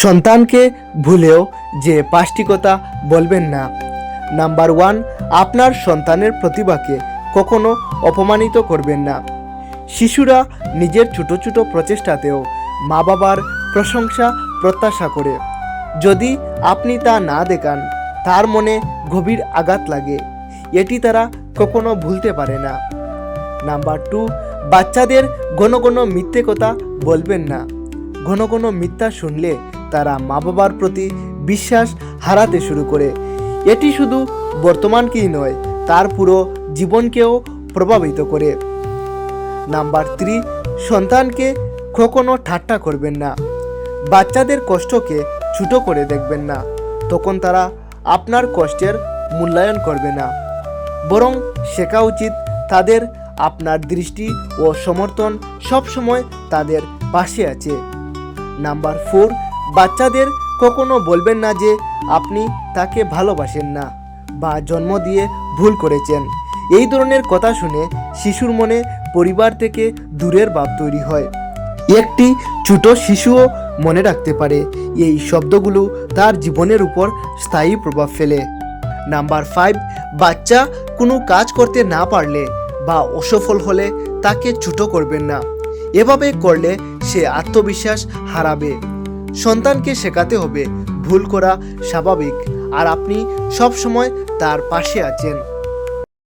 সন্তানকে ভুলেও যে 5টি কথা বলবেন না। নাম্বার 1, আপনার সন্তানের প্রতিভাকে কখনো অপমানিত করবেন না। শিশুরা নিজের ছোট ছোট প্রচেষ্টাতেও মা বাবার প্রশংসা প্রত্যাশা করে। যদি আপনি তা না দেখান, তার মনে গভীর আঘাত লাগে। এটি তারা কখনো ভুলতে পারে না। নাম্বার 2, বাচ্চাদের ঘন ঘন মিথ্যে কথা বলবেন না। ঘন ঘন মিথ্যা শুনলে তারা মা বাবার প্রতি বিশ্বাস হারাতে শুরু করে। এটি শুধু বর্তমানকেই নয়, তার পুরো জীবনকেও প্রভাবিত করে। নাম্বার 3, সন্তানকে কখনো ঠাট্টা করবেন না। বাচ্চাদের কষ্টকে ছোট করে দেখবেন না, তখন তারা আপনার কষ্টের মূল্যায়ন করবে না। বরং শেখা উচিত তাদের আপনার দৃষ্টি ও সমর্থন সবসময় তাদের পাশে আছে। নাম্বার 4, বাচ্চাদের কখনো বলবেন না যে আপনি তাকে ভালোবাসেন না বা জন্ম দিয়ে ভুল করেছেন। এই ধরনের কথা শুনে শিশুর মনে পরিবার থেকে দূরের ভাব তৈরি হয়। একটি ছোট শিশুও মনে রাখতে পারে এই শব্দগুলো তার জীবনের উপর স্থায়ী প্রভাব ফেলে। নাম্বার 5, বাচ্চা কোনো কাজ করতে না পারলে বা অসফল হলে তাকে ছোট করবেন না। এভাবে করলে সে আত্মবিশ্বাস হারাবে। সন্তানকে শেখাতে হবে ভুল করা স্বাভাবিক, আর আপনি সব সময় তার পাশে আছেন।